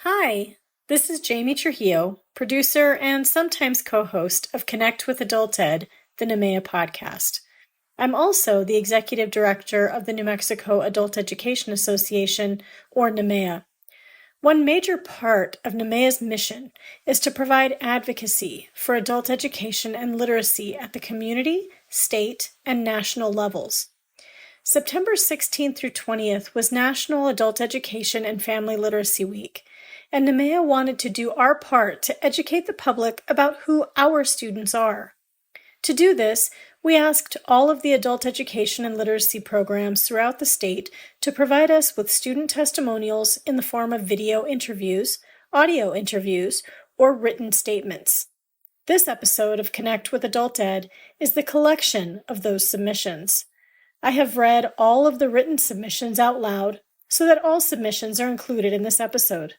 Hi, this is Jamie Trujillo, producer and sometimes co-host of Connect with Adult Ed, the NMAEA podcast. I'm also the executive director of the New Mexico Adult Education Association, or NMAEA. One major part of NMAEA's mission is to provide advocacy for adult education and literacy at the community, state, and national levels. September 16th through 20th was National Adult Education and Family Literacy Week, and NMAEA wanted to do our part to educate the public about who our students are. To do this, we asked all of the adult education and literacy programs throughout the state to provide us with student testimonials in the form of video interviews, audio interviews, or written statements. This episode of Connect with Adult Ed is the collection of those submissions. I have read all of the written submissions out loud so that all submissions are included in this episode.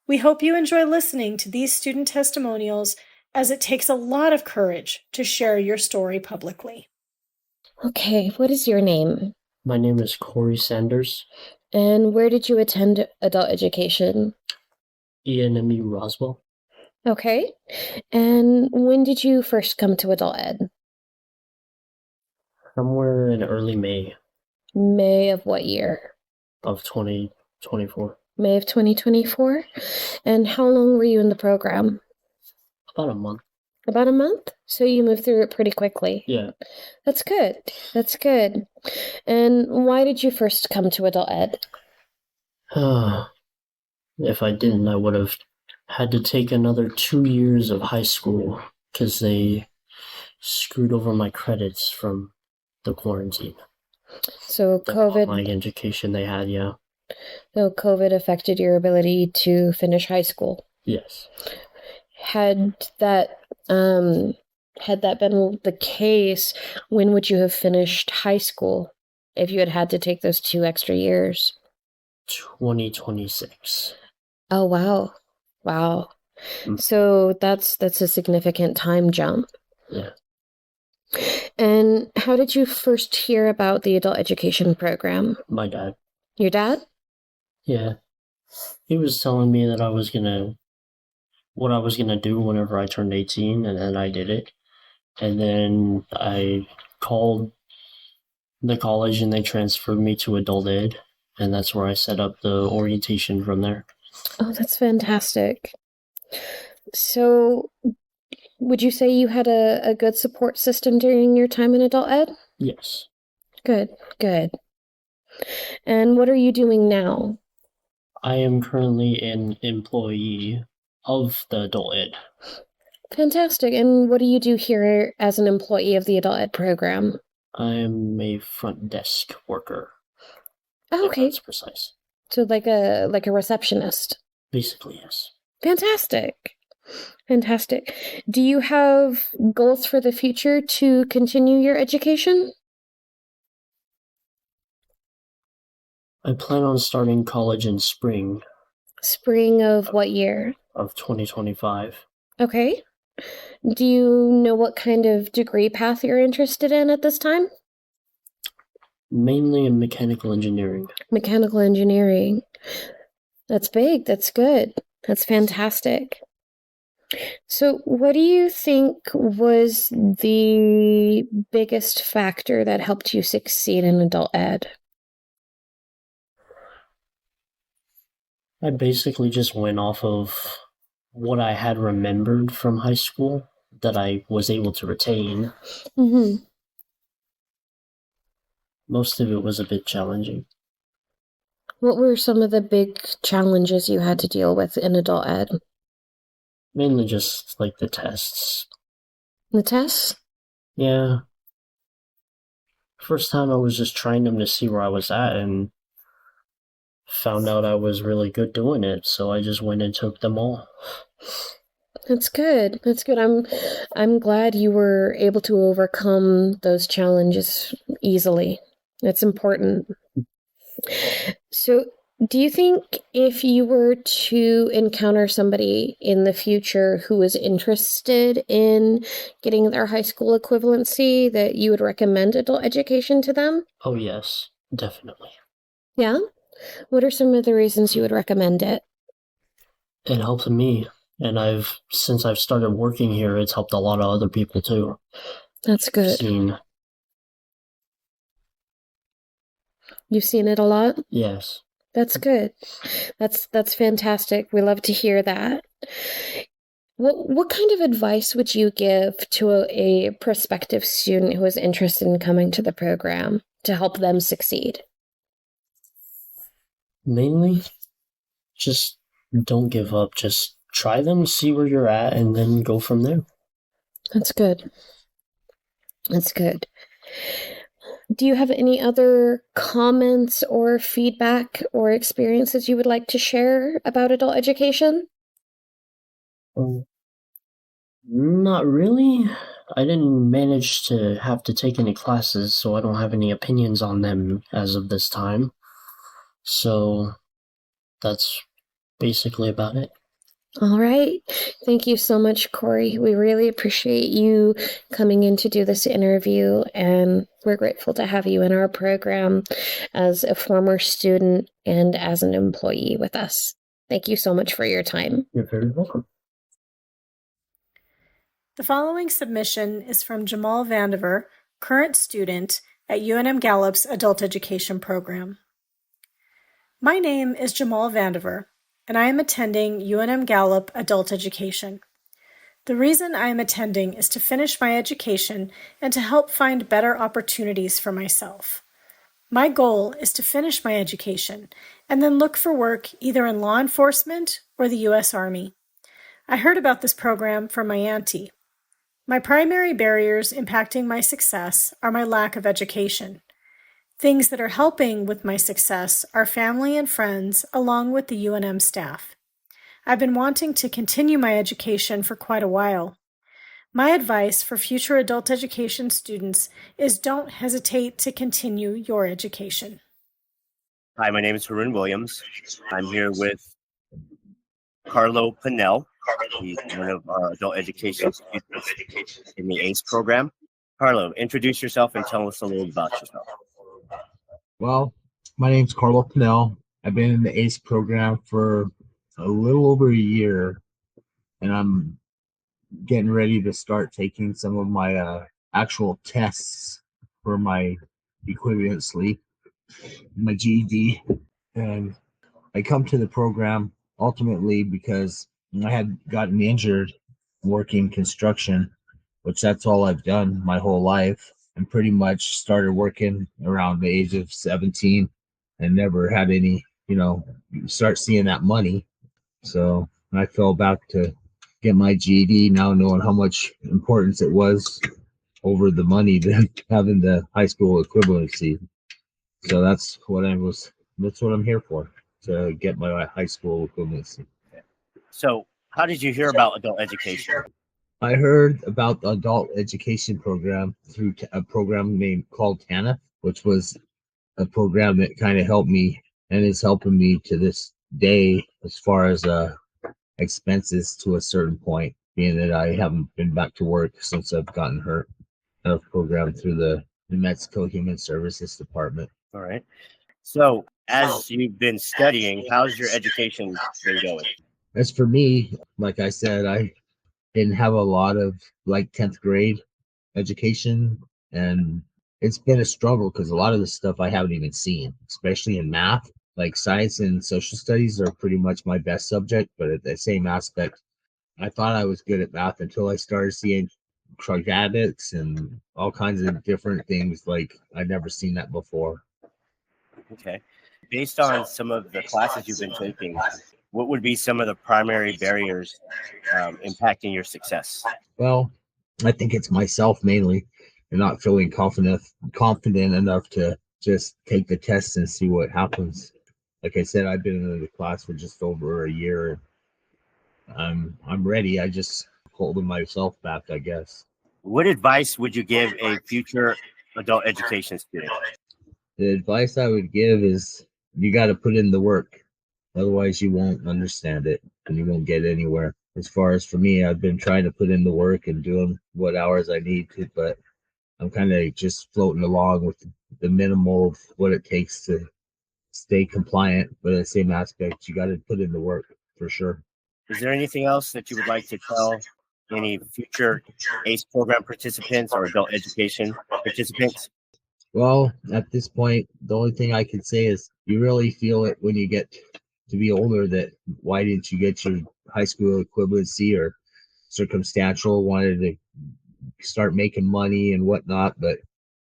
We hope you enjoy listening to these student testimonials, as it takes a lot of courage to share your story publicly. Okay, what is your name? My name is Corey Sanders. And where did you attend adult education? NMAEA Roswell. Okay, and when did you first come to adult ed? Somewhere in early May. May of what year? Of 2024. May of 2024? And how long were you in the program? About a month. About a month? So you moved through it pretty quickly. Yeah. That's good. That's good. And why did you first come to adult ed? If I didn't, I would have had to take another 2 years of high school because they screwed over my credits from the quarantine. So The COVID, online education they had, yeah. so COVID affected your ability to finish high school. Yes. Had that been the case, when would you have finished high school if you had to take those 2 extra years? 2026. Oh, wow. Wow. Mm. So that's a significant time jump. Yeah. And how did you first hear about the adult education program? My dad. Your dad? Yeah. He was telling me that what I was gonna do whenever I turned 18, and then I did it. And then I called the college and they transferred me to adult ed, and that's where I set up the orientation from there. Oh, that's fantastic. So would you say you had a good support system during your time in adult ed? Yes. Good, good. And what are you doing now? I am currently an employee of the adult ed. Fantastic. And what do you do here as an employee of the adult ed program? I am a front desk worker. Oh, If okay. that's precise. So like a receptionist. Basically, yes. Fantastic. Fantastic. Do you have goals for the future to continue your education? I plan on starting college in spring Spring of what year? of 2025. Okay. Do you know what kind of degree path you're interested in at this time? Mainly in mechanical engineering. Mechanical engineering. That's big. That's good. That's fantastic. So, what do you think was the biggest factor that helped you succeed in adult ed? I basically just went off of what I had remembered from high school that I was able to retain. Mm-hmm. Most of it was a bit challenging. What were some of the big challenges you had to deal with in adult ed? Mainly just like the tests. The tests? Yeah. First time I was just trying them to see where I was at and found out I was really good doing it, so I just went and took them all. That's good. That's good. I'm glad you were able to overcome those challenges easily. It's important. So, Do you think if you were to encounter somebody in the future who was interested in getting their high school equivalency, that you would recommend adult education to them? Oh, yes, definitely. Yeah? What are some of the reasons you would recommend it? It helped me, and since I've started working here, it's helped a lot of other people too. That's good. You've seen it a lot? Yes. That's good. That's fantastic. We love to hear that. What kind of advice would you give to a prospective student who is interested in coming to the program to help them succeed? Mainly, just don't give up. Just try them, see where you're at, and then go from there. That's good. That's good. Do you have any other comments or feedback or experiences you would like to share about adult education? Not really. I didn't manage to have to take any classes, so I don't have any opinions on them as of this time. So that's basically about it. All right. Thank you so much, Corey. We really appreciate you coming in to do this interview, and we're grateful to have you in our program as a former student and as an employee with us. Thank you so much for your time. You're very welcome. The following submission is from Jamal Vandiver, current student at UNM Gallup's Adult Education Program. My name is Jamal Vandiver, and I am attending UNM Gallup Adult Education. The reason I am attending is to finish my education and to help find better opportunities for myself. My goal is to finish my education and then look for work either in law enforcement or the U.S. Army. I heard about this program from my auntie. My primary barriers impacting my success are my lack of education. Things that are helping with my success are family and friends, along with the UNM staff. I've been wanting to continue my education for quite a while. My advice for future adult education students is don't hesitate to continue your education. Hi, my name is Harun Williams. I'm here with Carlo Pinnell. He's one of our adult education students in the ACE program. Carlo, introduce yourself and tell us a little about yourself. Well, my name's Carlo Pinnell. I've been in the ACE program for a little over a year, and I'm getting ready to start taking some of my actual tests for my equivalency, my GED. And I come to the program ultimately because I had gotten injured working construction, which that's all I've done my whole life, and pretty much started working around the age of 17 and never had any, start seeing that money. So I fell back to get my GED, now knowing how much importance it was over the money to having the high school equivalency. So that's what I'm here for, to get my high school equivalency. So how did you hear about adult education? I heard about the adult education program through a program called TANF, which was a program that kind of helped me and is helping me to this day as far as expenses to a certain point, being that I haven't been back to work since I've gotten hurt. A program through the New Mexico Human Services Department. All right. So as you've been studying, how's your education been going? As for me, like I said, I didn't have a lot of 10th grade education, and it's been a struggle because a lot of the stuff I haven't even seen, especially in math. Like science and social studies are pretty much my best subject, but at the same aspect, I thought I was good at math until I started seeing quadratics and all kinds of different things like I'd never seen that before. Okay. Based on some of the classes you've been taking, what would be some of the primary barriers impacting your success? Well, I think it's myself mainly, and not feeling confident enough to just take the test and see what happens. Like I said, I've been in the class for just over a year. I'm ready. I just holding myself back, I guess. What advice would you give a future adult education student? The advice I would give is you got to put in the work. Otherwise, you won't understand it and you won't get anywhere. As far as for me, I've been trying to put in the work and doing what hours I need to, but I'm kind of just floating along with the minimal of what it takes to stay compliant. But at the same aspect, you got to put in the work for sure. Is there anything else that you would like to tell any future ACE program participants or adult education participants? Well, at this point, the only thing I can say is you really feel it when you get to be older that why didn't you get your high school equivalency or circumstantial, wanted to start making money and whatnot, but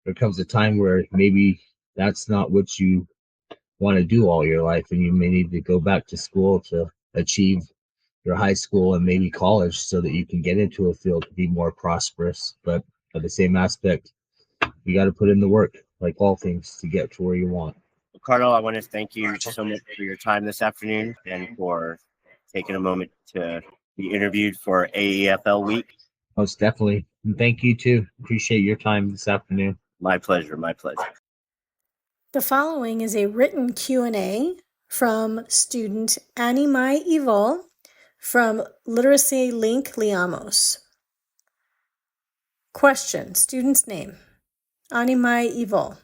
there comes a time where maybe that's not what you want to do all your life, and you may need to go back to school to achieve your high school and maybe college so that you can get into a field to be more prosperous. But at the same aspect, you got to put in the work, like all things, to get to where you want. Carlo, I want to thank you so much for your time this afternoon and for taking a moment to be interviewed for AEFL week. Most definitely. And thank you too. Appreciate your time this afternoon. My pleasure. My pleasure. The following is a written Q&A from student NMAEA from Literacy Link Liamos. Question, student's name, NMAEA.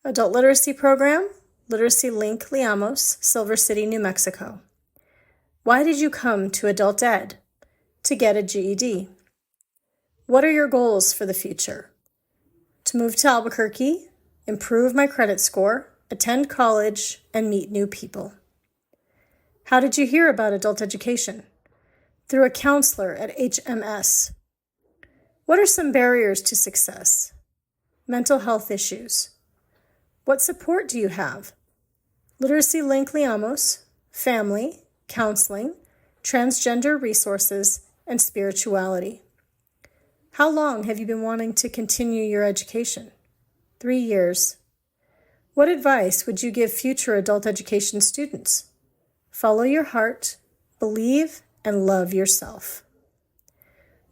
Adult Literacy Program, Literacy Link Liamos, Silver City, New Mexico. Why did you come to Adult Ed? To get a GED. What are your goals for the future? To move to Albuquerque, improve my credit score, attend college, and meet new people. How did you hear about adult education? Through a counselor at HMS. What are some barriers to success? Mental health issues. What support do you have? Literacy Link Liamos, family, counseling, transgender resources, and spirituality. How long have you been wanting to continue your education? 3 years. What advice would you give future adult education students? Follow your heart, believe, and love yourself.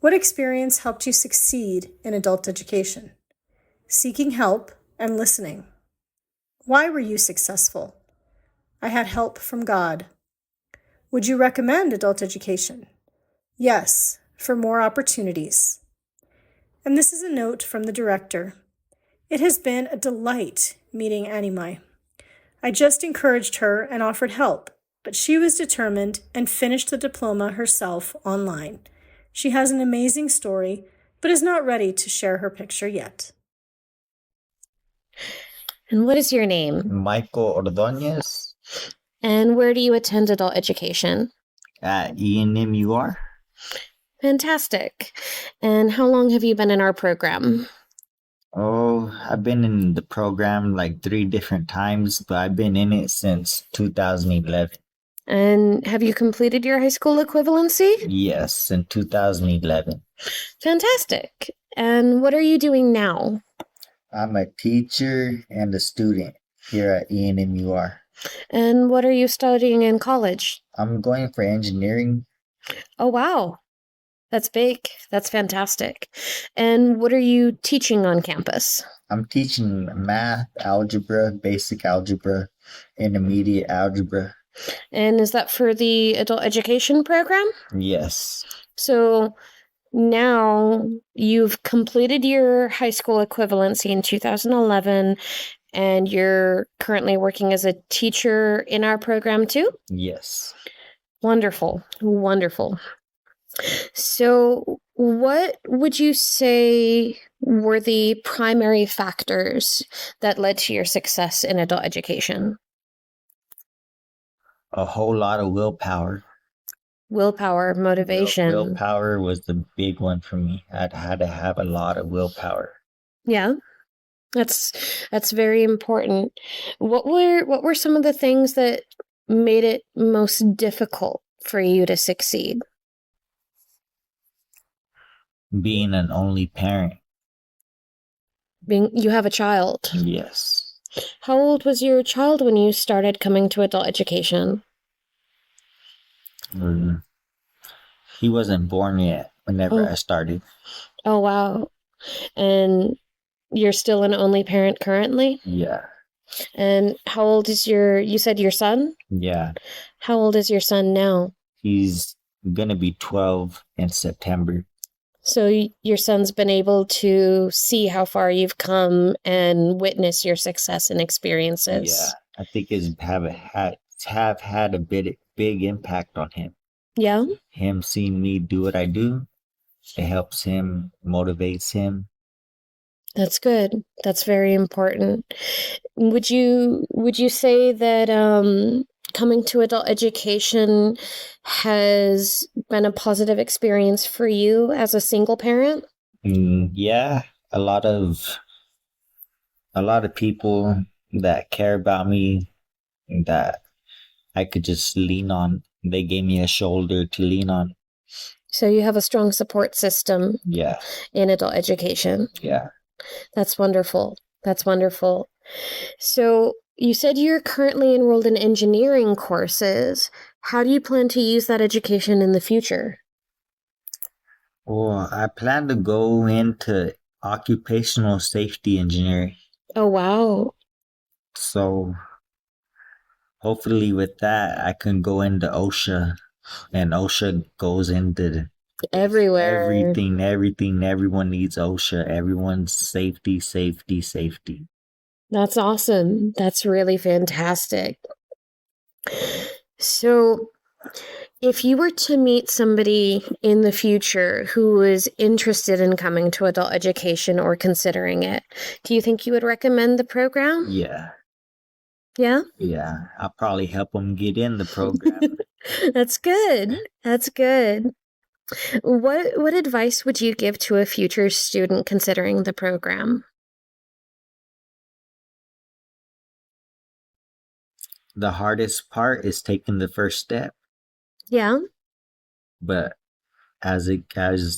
What experience helped you succeed in adult education? Seeking help and listening. Why were you successful? I had help from God. Would you recommend adult education? Yes, for more opportunities. And this is a note from the director. It has been a delight meeting Annie. I just encouraged her and offered help, but she was determined and finished the diploma herself online. She has an amazing story, but is not ready to share her picture yet. And what is your name? Michael Ordonez And where do you attend adult education? at ENMUR. Fantastic. And how long have you been in our program? Oh, I've been in the program like 3 different times, but I've been in it since 2011. And have you completed your high school equivalency? Yes, in 2011. Fantastic. And what are you doing now? I'm a teacher and a student here at ENMUR. And what are you studying in college? I'm going for engineering. Oh, wow. That's big. That's fantastic. And what are you teaching on campus? I'm teaching math, algebra, basic algebra, intermediate algebra. And is that for the adult education program? Yes. So now you've completed your high school equivalency in 2011, and you're currently working as a teacher in our program too? Yes. Wonderful. Wonderful. So what would you say were the primary factors that led to your success in adult education? A whole lot of willpower. Willpower, motivation. Willpower was the big one for me. I had to have a lot of willpower. Yeah. That's very important. What were some of the things that made it most difficult for you to succeed? Being an only parent. You have a child. Yes. How old was your child when you started coming to adult education? He wasn't born yet whenever I started. Oh, wow. And you're still an only parent currently? Yeah. And how old is you said your son? Yeah. How old is your son now? He's going to be 12 in September. So your son's been able to see how far you've come and witness your success and experiences. Yeah, I think it's have had a big impact on him. Yeah? Him seeing me do what I do, it helps him, motivates him. That's good. That's very important. Would you say that coming to adult education has been a positive experience for you as a single parent? Yeah, a lot of people that care about me, that I could just lean on. They gave me a shoulder to lean on. So you have a strong support system. Yeah. In adult education. Yeah. That's wonderful. That's wonderful. So you said you're currently enrolled in engineering courses. How do you plan to use that education in the future? Well, I plan to go into occupational safety engineering. Oh, wow. So hopefully with that, I can go into OSHA, and OSHA goes into everywhere. Everything. Everyone needs OSHA. Everyone's safety. That's awesome. That's really fantastic. So if you were to meet somebody in the future who was interested in coming to adult education or considering it, do you think you would recommend the program? Yeah. Yeah? Yeah. I'll probably help them get in the program. That's good. That's good. What advice would you give to a future student considering the program? The hardest part is taking the first step. Yeah. But as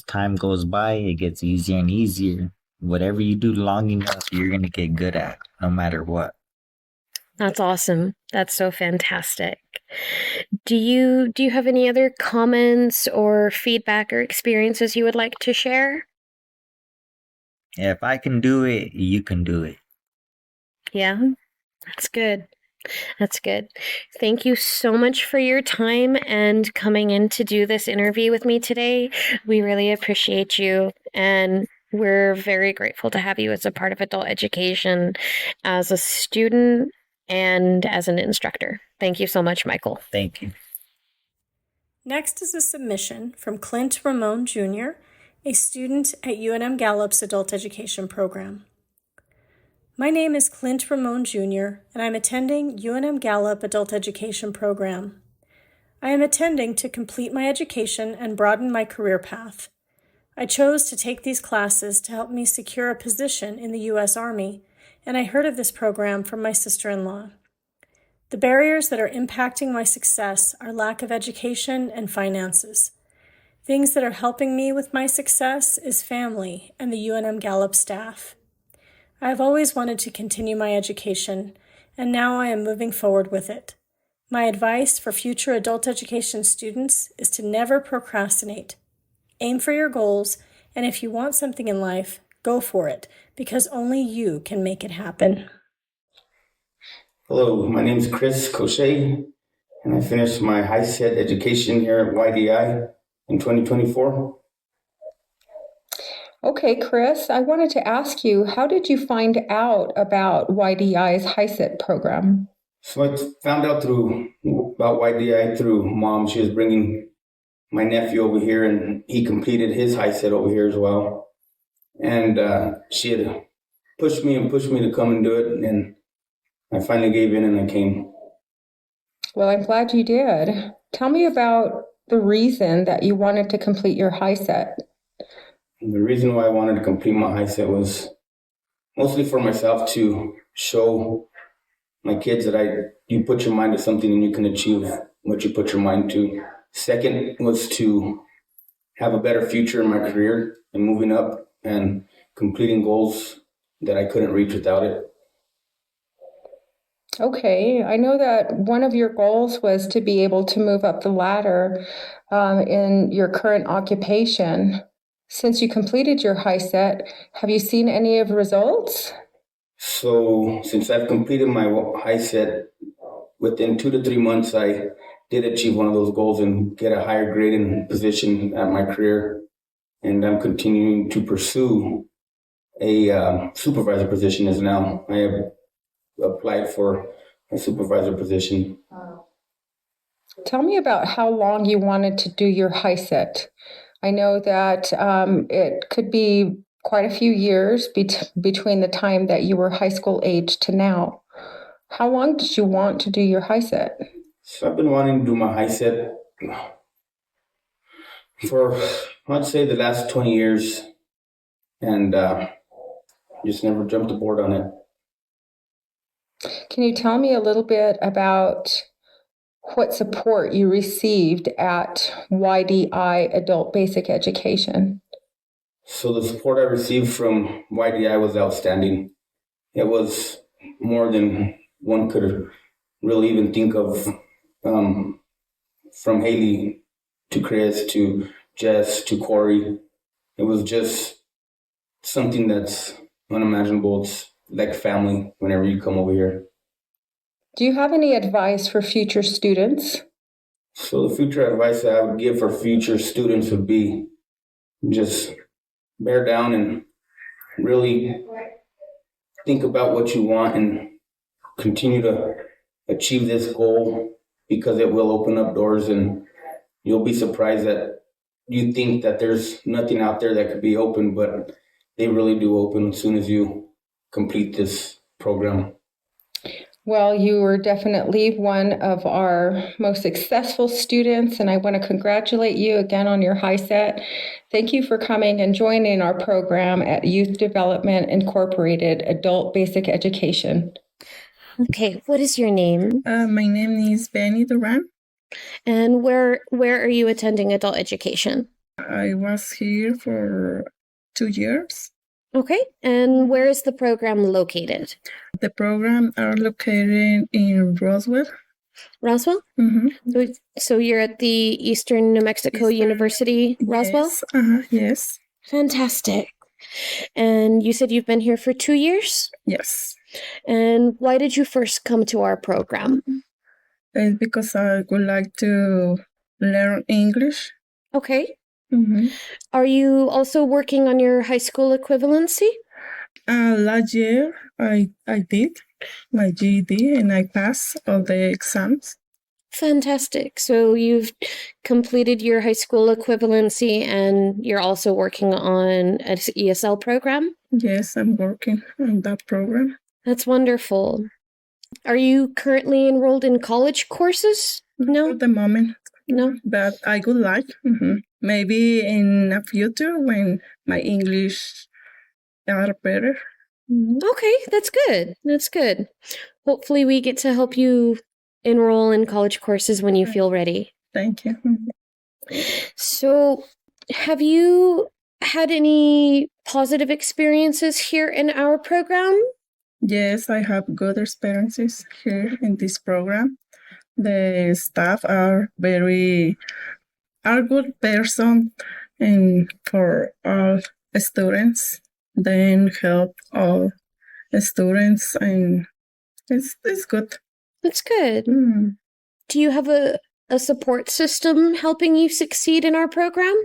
time goes by, it gets easier and easier. Whatever you do long enough, you're gonna get good at, no matter what. That's awesome. That's so fantastic. Do you have any other comments or feedback or experiences you would like to share? If I can do it, you can do it. Yeah, that's good. That's good. Thank you so much for your time and coming in to do this interview with me today. We really appreciate you, and we're very grateful to have you as a part of adult education, as a student and as an instructor. Thank you so much, Michael. Thank you. Next is a submission from Clint Ramon Jr., a student at UNM Gallup's adult education program. My name is Clint Ramon Jr., and I'm attending UNM Gallup Adult Education Program. I am attending to complete my education and broaden my career path. I chose to take these classes to help me secure a position in the U.S. Army, and I heard of this program from my sister-in-law. The barriers that are impacting my success are lack of education and finances. Things that are helping me with my success is family and the UNM Gallup staff. I have always wanted to continue my education, and now I am moving forward with it. My advice for future adult education students is to never procrastinate. Aim for your goals, and if you want something in life, go for it, because only you can make it happen. Hello, my name is Chris Cochet, and I finished my high set education here at YDI in 2024. Okay, Chris, I wanted to ask you, how did you find out about YDI's HiSET program? So I found out about YDI through Mom. She was bringing my nephew over here, and he completed his HiSET over here as well. And she had pushed me to come and do it, and I finally gave in and I came. Well, I'm glad you did. Tell me about the reason that you wanted to complete your HiSET. The reason why I wanted to complete my HiSET was mostly for myself, to show my kids that you put your mind to something and you can achieve what you put your mind to. Second was to have a better future in my career and moving up and completing goals that I couldn't reach without it. Okay, I know that one of your goals was to be able to move up the ladder in your current occupation. Since you completed your HiSET, have you seen any of the results? So since I've completed my high set, within 2 to 3 months, I did achieve one of those goals and get a higher grade and position at my career. And I'm continuing to pursue a supervisor position as now. I have applied for a supervisor position. Tell me about how long you wanted to do your high set. I know that it could be quite a few years between the time that you were high school age to now. How long did you want to do your high set? So I've been wanting to do my high set for, I'd say, the last 20 years, and just never jumped aboard on it. Can you tell me a little bit about what support you received at YDI Adult Basic Education? So the support I received from YDI was outstanding. It was more than one could really even think of, from Haley to Chris to Jess to Corey. It was just something that's unimaginable. It's like family whenever you come over here. Do you have any advice for future students? So the future advice that I would give for future students would be just bear down and really think about what you want and continue to achieve this goal, because it will open up doors, and you'll be surprised that you think that there's nothing out there that could be open, but they really do open as soon as you complete this program. Well, you were definitely one of our most successful students, and I want to congratulate you again on your high set. Thank you for coming and joining our program at Youth Development Incorporated Adult Basic Education. Okay, what is your name? My name is Benny Duran. And where are you attending adult education? I was here for 2 years. Okay, and where is the program located? The program are located in Roswell. Roswell? Mm-hmm. So you're at the Eastern New Mexico University, Roswell? Yes. Yes. Fantastic. And you said you've been here for 2 years? Yes. And why did you first come to our program? It's because I would like to learn English. Okay. Mm-hmm. Are you also working on your high school equivalency? Last year, I did my GED and I passed all the exams. Fantastic. So you've completed your high school equivalency and you're also working on an ESL program? Yes, I'm working on that program. That's wonderful. Are you currently enrolled in college courses? No? At the moment. No? But I would like. Mm-hmm. Maybe in the future when my English are better. Okay, that's good. That's good. Hopefully we get to help you enroll in college courses when you feel ready. Thank you. So, have you had any positive experiences here in our program? Yes, I have good experiences here in this program. The staff are good person, and for all students, then help all students, and it's good. That's good. Do you have a support system helping you succeed in our program?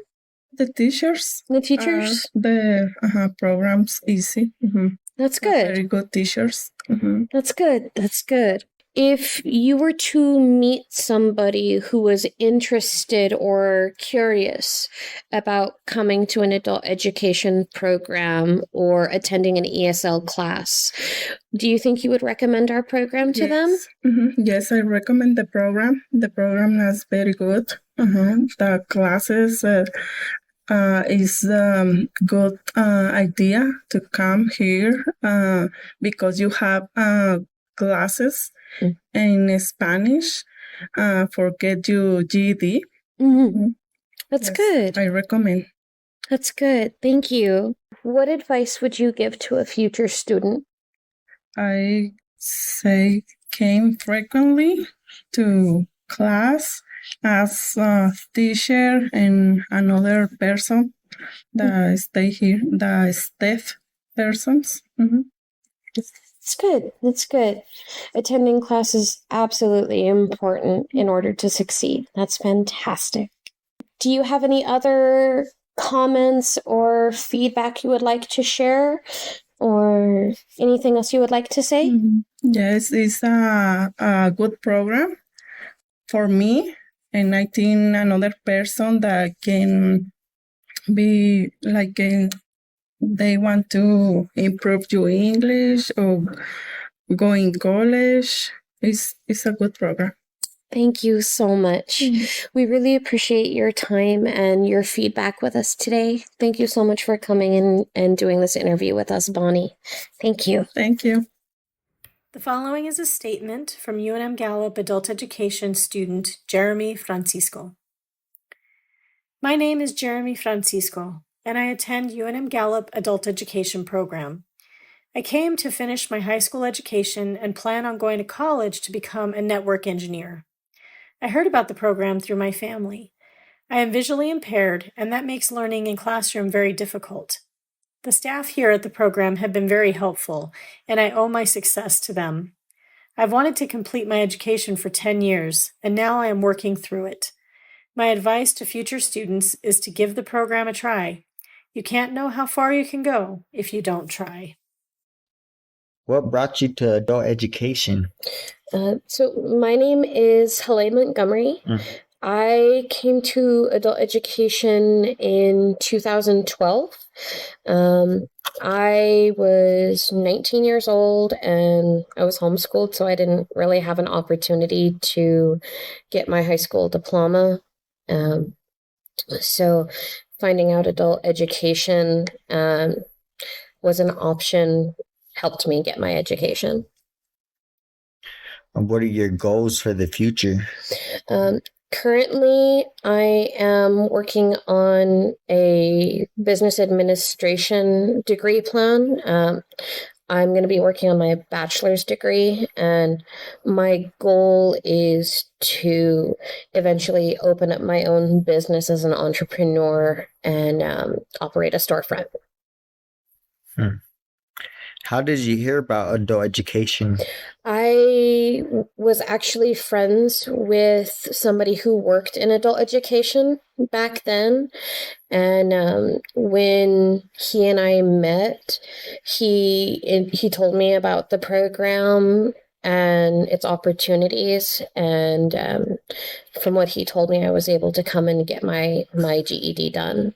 The teachers. The teachers? The program's easy. Mm-hmm. That's good. Very good teachers. Mm-hmm. That's good. That's good. If you were to meet somebody who was interested or curious about coming to an adult education program or attending an ESL class, do you think you would recommend our program to them? Mm-hmm. Yes, I recommend the program. The program is very good. The classes is a good idea to come here because you have classes in Spanish for get your GED. That's good. I recommend. That's good. Thank you. What advice would you give to a future student? I say came frequently to class as a teacher and another person that stay here, the staff persons. It's good. That's good. Attending class is absolutely important in order to succeed. That's fantastic. Do you have any other comments or feedback you would like to share, or anything else you would like to say? Yes, it's a good program for me, and I think another person that can be like they want to improve your English or go in college. It's a good program. Thank you so much. We really appreciate your time and your feedback with us today. Thank you so much for coming in and doing this interview with us, Bonnie. Thank you. Thank you. The following is a statement from UNM Gallup adult education student Jeremy Francisco. My name is Jeremy Francisco, and I attend UNM Gallup adult education program. I came to finish my high school education and plan on going to college to become a network engineer. I heard about the program through my family. I am visually impaired, and that makes learning in classroom very difficult. The staff here at the program have been very helpful, and I owe my success to them. I've wanted to complete my education for 10 years, and now I am working through it. My advice to future students is to give the program a try. You can't know how far you can go if you don't try. What brought you to adult education? So my name is Helene Montgomery. I came to adult education in 2012. I was 19 years old and I was homeschooled, so I didn't really have an opportunity to get my high school diploma. So finding out adult education was an option, helped me get my education. What are your goals for the future? Currently, I am working on a business administration degree plan. I'm going to be working on my bachelor's degree, and my goal is to eventually open up my own business as an entrepreneur and operate a storefront. How did you hear about adult education? I was actually friends with somebody who worked in adult education back then. And when he and I met, he told me about the program and its opportunities. And from what he told me, I was able to come and get my GED done.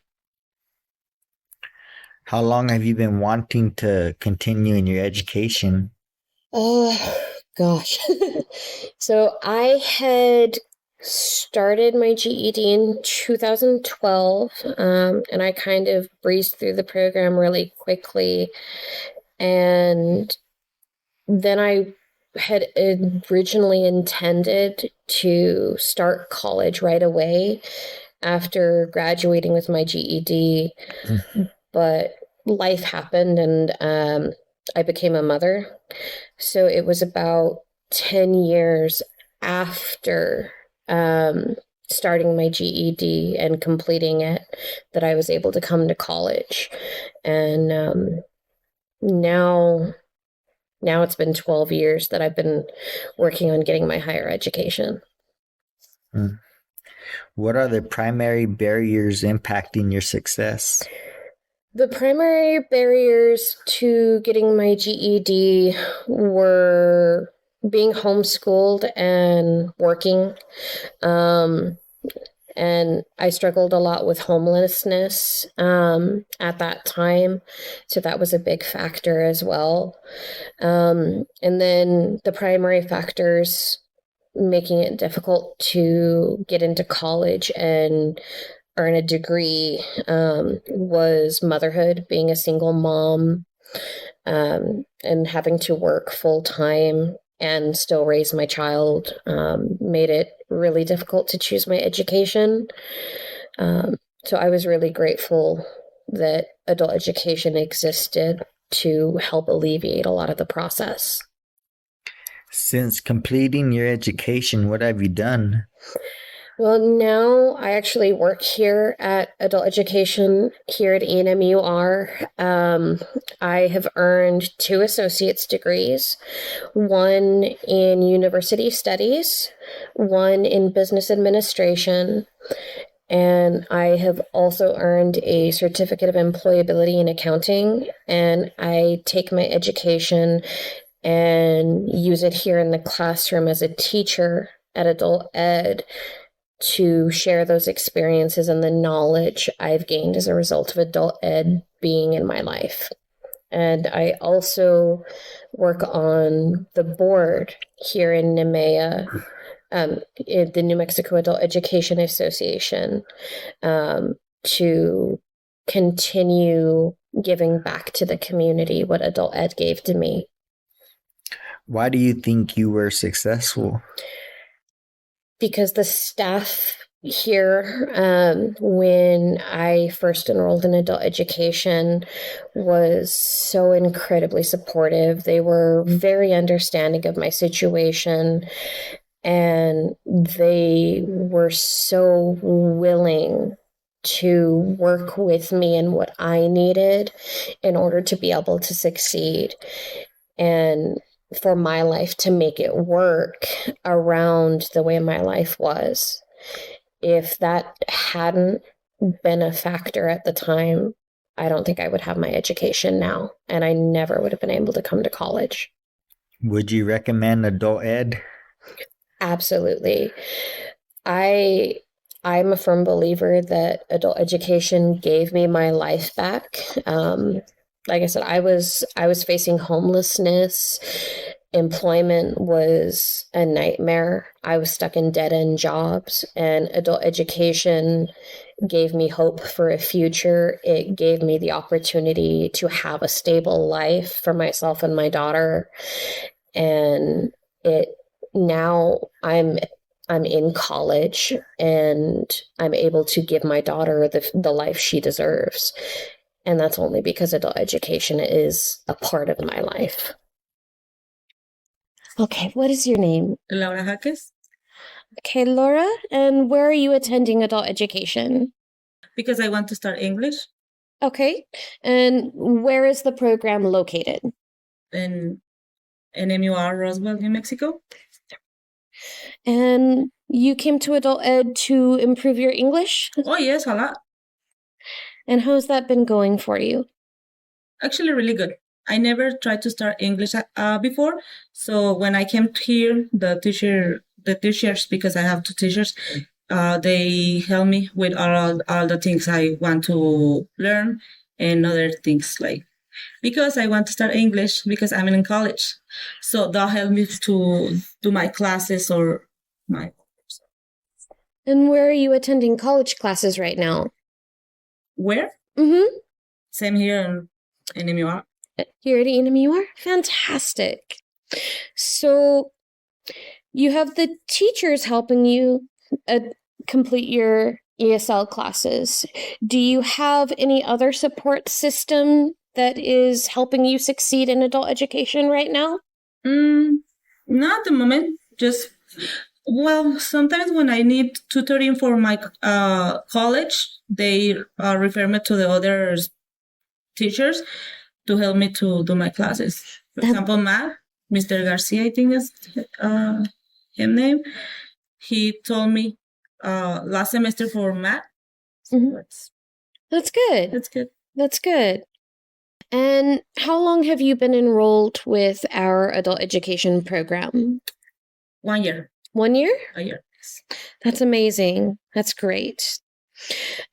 How long have you been wanting to continue in your education? Gosh. So I had started my GED in 2012, and I kind of breezed through the program really quickly. And then I had originally intended to start college right away after graduating with my GED. But life happened and I became a mother. So it was about 10 years after starting my GED and completing it that I was able to come to college. And now it's been 12 years that I've been working on getting my higher education. What are the primary barriers impacting your success? The primary barriers to getting my GED were being homeschooled and working. And I struggled a lot with homelessness at that time. So that was a big factor as well. And then the primary factors making it difficult to get into college and earn a degree was motherhood, being a single mom, and having to work full time and still raise my child made it really difficult to choose my education. So I was really grateful that adult education existed to help alleviate a lot of the process. Since completing your education, what have you done? Well, now I actually work here at Adult Education here at NMUR. I have earned 2 associate's degrees, one in university studies, one in business administration, and I have also earned a certificate of employability in accounting, and I take my education and use it here in the classroom as a teacher at Adult Ed to share those experiences and the knowledge I've gained as a result of Adult Ed being in my life. And I also work on the board here in NMAEA, in the New Mexico Adult Education Association, to continue giving back to the community what Adult Ed gave to me. Why do you think you were successful? Because the staff here, when I first enrolled in adult education, was so incredibly supportive. They were very understanding of my situation, and they were so willing to work with me in what I needed in order to be able to succeed. And for my life to make it work around the way my life was. If that hadn't been a factor at the time, I don't think I would have my education now, and I never would have been able to come to college. Would you recommend Adult Ed? Absolutely. I'm a firm believer that adult education gave me my life back. Like I said, I was facing homelessness. Employment was a nightmare. I was stuck in dead-end jobs, and adult education gave me hope for a future. It gave me the opportunity to have a stable life for myself and my daughter. And now I'm in college, and I'm able to give my daughter the life she deserves. And that's only because adult education is a part of my life. Okay, what is your name? Laura Jaques. Okay, Laura, and where are you attending adult education? Because I want to start English. Okay, and where is the program located? In NMUR, Roswell, New Mexico. And you came to Adult Ed to improve your English? Oh, yes, a lot. And how's that been going for you? Actually, really good. I never tried to start English before. So when I came here, the teachers, because I have 2 teachers, they help me with all the things I want to learn and other things, like because I want to start English because I'm in college. So they'll help me to do my classes or my. And where are you attending college classes right now? Where? Mm-hmm. Same here in NMUR. Here at NMUR? Fantastic. So you have the teachers helping you complete your ESL classes. Do you have any other support system that is helping you succeed in adult education right now? Not at the moment. Just, well, sometimes when I need tutoring for my college, they refer me to the other teachers to help me to do my classes. For example, math, Mr. Garcia, I think is his name. He told me last semester for math. Mm-hmm. That's good. That's good. That's good. And how long have you been enrolled with our adult education program? 1 year. 1 year? A year. That's amazing. That's great.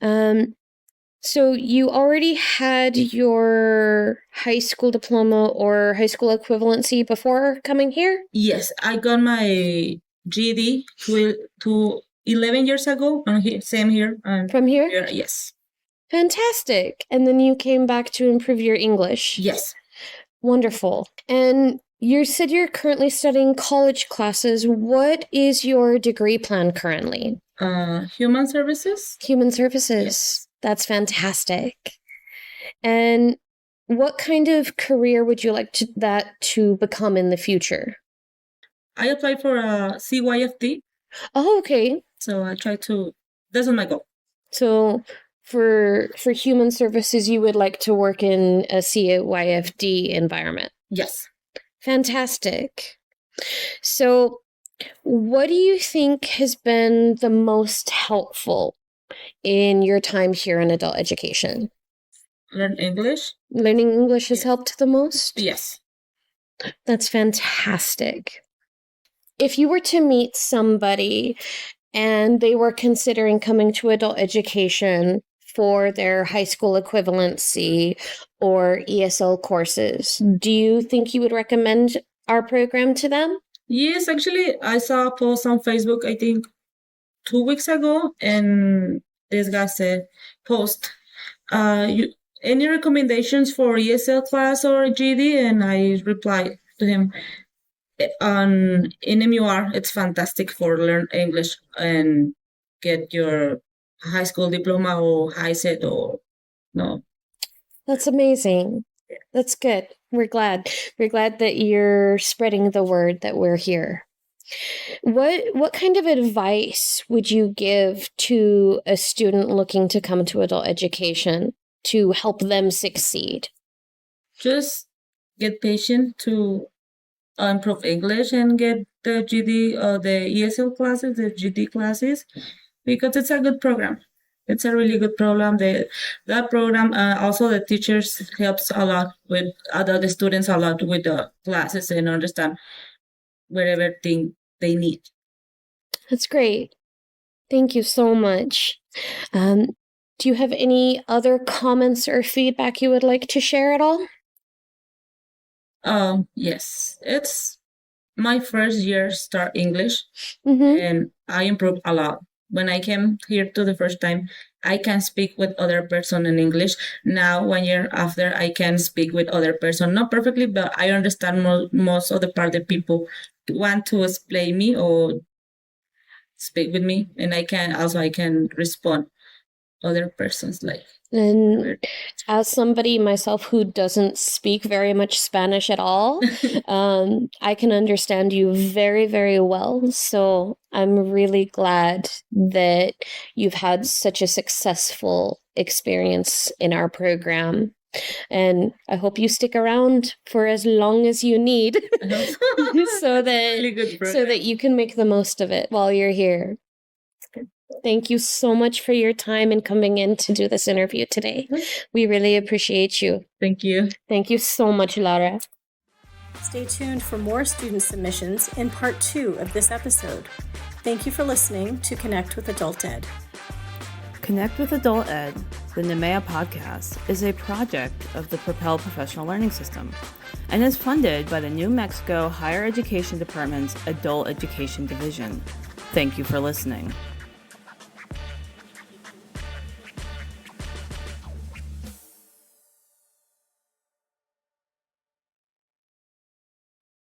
So you already had your high school diploma or high school equivalency before coming here? Yes, I got my GED to 11 years ago. Same here. From here? Yes. Fantastic. And then you came back to improve your English? Yes. Wonderful. And you said you're currently studying college classes. What is your degree plan currently? Human services. Human services. Yes. That's fantastic. And what kind of career would you like to become in the future? I applied for a CYFT. Oh, okay. So I try to, that's my goal. So for human services, you would like to work in a CYFD environment. Yes. Fantastic. So what do you think has been the most helpful in your time here in adult education? Learn English? Learning English has helped the most? Yes. That's fantastic. If you were to meet somebody and they were considering coming to adult education for their high school equivalency or ESL courses, do you think you would recommend our program to them? Yes, actually, I saw a post on Facebook, I think 2 weeks ago, and this guy said, post, any recommendations for ESL class or GD? And I replied to him, on NMAEA, it's fantastic for learn English and get your high school diploma or high set or no. That's amazing. That's good. We're glad. We're glad that you're spreading the word that we're here. What kind of advice would you give to a student looking to come to adult education to help them succeed? Just get patient to improve English and get the GD or the ESL classes, the GD classes, because it's a good program. It's a really good program. That program, also the teachers helps a lot with the students a lot with the classes and understand whatever thing they need. That's great. Thank you so much. Do you have any other comments or feedback you would like to share at all? Yes, it's my first year start English, Mm-hmm. and I improved a lot. When I came here to the first time, I can speak with other person in English. Now, 1 year after, I can speak with other person, not perfectly, but I understand most of the part that people want to explain me or speak with me, and I can respond other persons like. And as somebody myself who doesn't speak very much Spanish at all, I can understand you very, very well. So I'm really glad that you've had such a successful experience in our program. And I hope you stick around for as long as you need so that you can make the most of it while you're here. Thank you so much for your time and coming in to do this interview today. We really appreciate you. Thank you. Thank you so much, Lara. Stay tuned for more student submissions in part 2 of this episode. Thank you for listening to Connect with Adult Ed. Connect with Adult Ed, the NMAEA podcast, is a project of the Propel Professional Learning System and is funded by the New Mexico Higher Education Department's Adult Education Division. Thank you for listening.